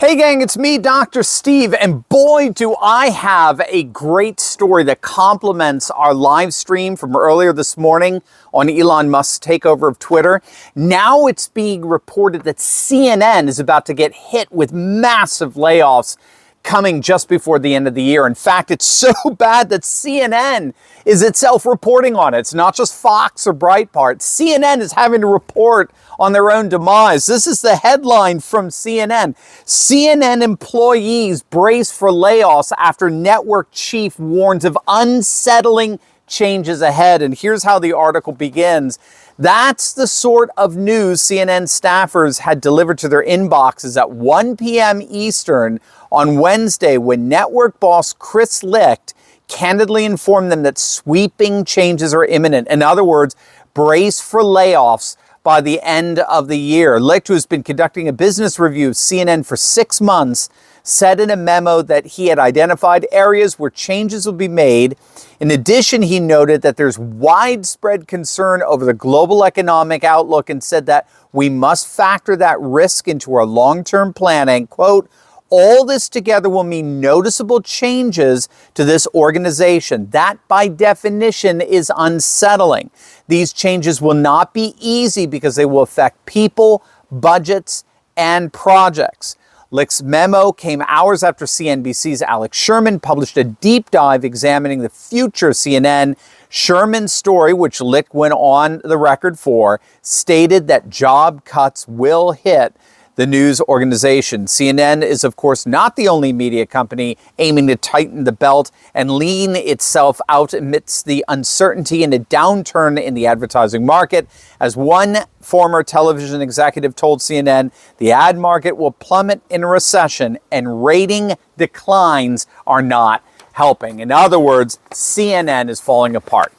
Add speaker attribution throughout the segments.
Speaker 1: Hey gang, it's me, Dr. Steve, and boy do I have a great story that complements our live stream from earlier this morning on Elon Musk's takeover of Twitter. Now it's being reported that CNN is about to get hit with massive layoffs coming just before the end of the year. In fact, it's so bad that CNN is itself reporting on it. It's not just Fox or Breitbart. CNN is having to report on their own demise. This is the headline from CNN. CNN employees brace for layoffs after network chief warns of unsettling changes ahead. And here's how the article begins. That's the sort of news CNN staffers had delivered to their inboxes at 1 p.m. Eastern on Wednesday when network boss Chris Licht candidly informed them that sweeping changes are imminent. In other words, brace for layoffs by the end of the year. Licht, who has been conducting a business review of CNN for 6 months, said in a memo that he had identified areas where changes will be made. In addition, he noted that there's widespread concern over the global economic outlook and said that we must factor that risk into our long-term planning. Quote, all this together will mean noticeable changes to this organization. That, by definition, is unsettling. These changes will not be easy because they will affect people, budgets, and projects. Licht's memo came hours after CNBC's Alex Sherman published a deep dive examining the future of CNN. Sherman's story, which Licht went on the record for, stated that job cuts will hit the news organization. CNN is, of course, not the only media company aiming to tighten the belt and lean itself out amidst the uncertainty and a downturn in the advertising market. As one former television executive told CNN, the ad market will plummet in a recession and rating declines are not helping. In other words, CNN is falling apart.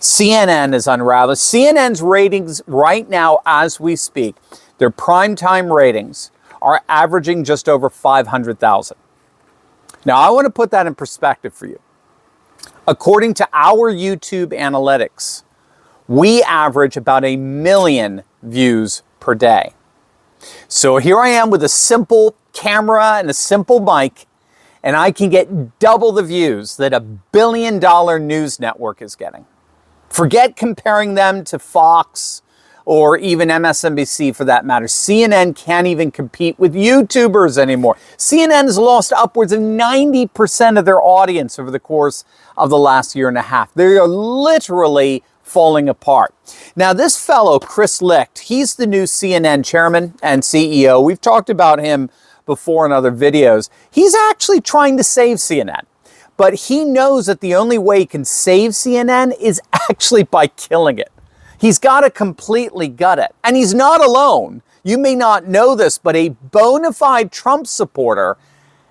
Speaker 1: CNN is unraveling. CNN's ratings right now, as we speak, their primetime ratings are averaging just over 500,000. Now, I want to put that in perspective for you. According to our YouTube analytics, we average about 1 million views per day. So here I am with a simple camera and a simple mic, and I can get double the views that a billion-dollar news network is getting. Forget comparing them to Fox or even MSNBC for that matter. CNN can't even compete with YouTubers anymore. CNN has lost upwards of 90% of their audience over the course of the last year and a half. They are literally falling apart. Now, this fellow, Chris Licht, he's the new CNN chairman and CEO. We've talked about him before in other videos. He's actually trying to save CNN. But he knows that the only way he can save CNN is actually by killing it. He's got to completely gut it. And he's not alone. You may not know this, but a bona fide Trump supporter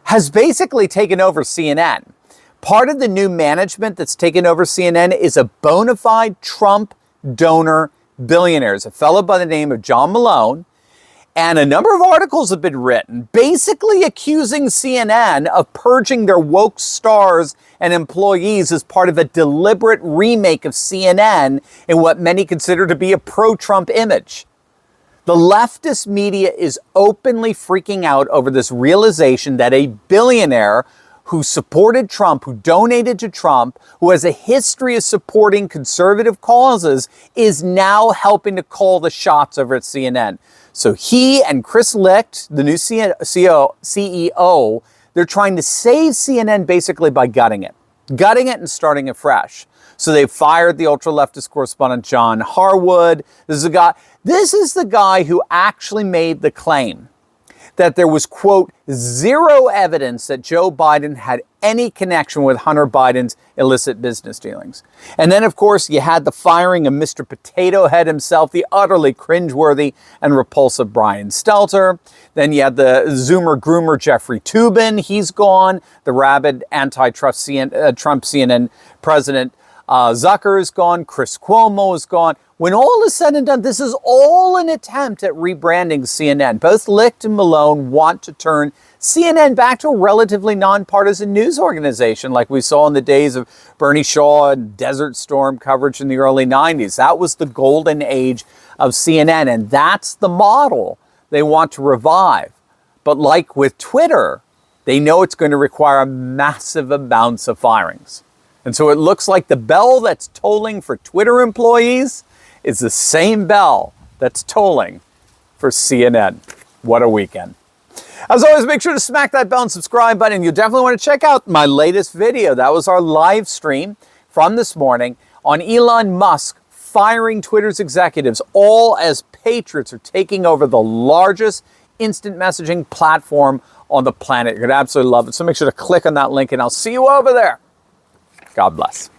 Speaker 1: has basically taken over CNN. Part of the new management that's taken over CNN is a bona fide Trump donor billionaire. A fellow by the name of John Malone. And a number of articles have been written basically accusing CNN of purging their woke stars and employees as part of a deliberate remake of CNN in what many consider to be a pro-Trump image. The leftist media is openly freaking out over this realization that a billionaire who supported Trump, who donated to Trump, who has a history of supporting conservative causes, is now helping to call the shots over at CNN. So he and Chris Licht, the new CEO, they're trying to save CNN basically by gutting it and starting it fresh. So they've fired the ultra-leftist correspondent John Harwood. This is the guy who actually made the claim that there was, quote, zero evidence that Joe Biden had any connection with Hunter Biden's illicit business dealings. And then, of course, you had the firing of Mr. Potato Head himself, the utterly cringeworthy and repulsive Brian Stelter. Then you had the Zoomer groomer Jeffrey Toobin. He's gone. The rabid anti-Trump CNN president Zucker is gone. Chris Cuomo is gone. When all is said and done, this is all an attempt at rebranding CNN. Both Licht and Malone want to turn CNN back to a relatively nonpartisan news organization like we saw in the days of Bernie Shaw and Desert Storm coverage in the early 90s. That was the golden age of CNN, and that's the model they want to revive. But like with Twitter, they know it's going to require massive amounts of firings. And so it looks like the bell that's tolling for Twitter employees is the same bell that's tolling for CNN. What a weekend. As always, make sure to smack that bell and subscribe button. You'll definitely want to check out my latest video. That was our live stream from this morning on Elon Musk firing Twitter's executives, all as patriots are taking over the largest instant messaging platform on the planet. You're going to absolutely love it. So make sure to click on that link, and I'll see you over there. God bless.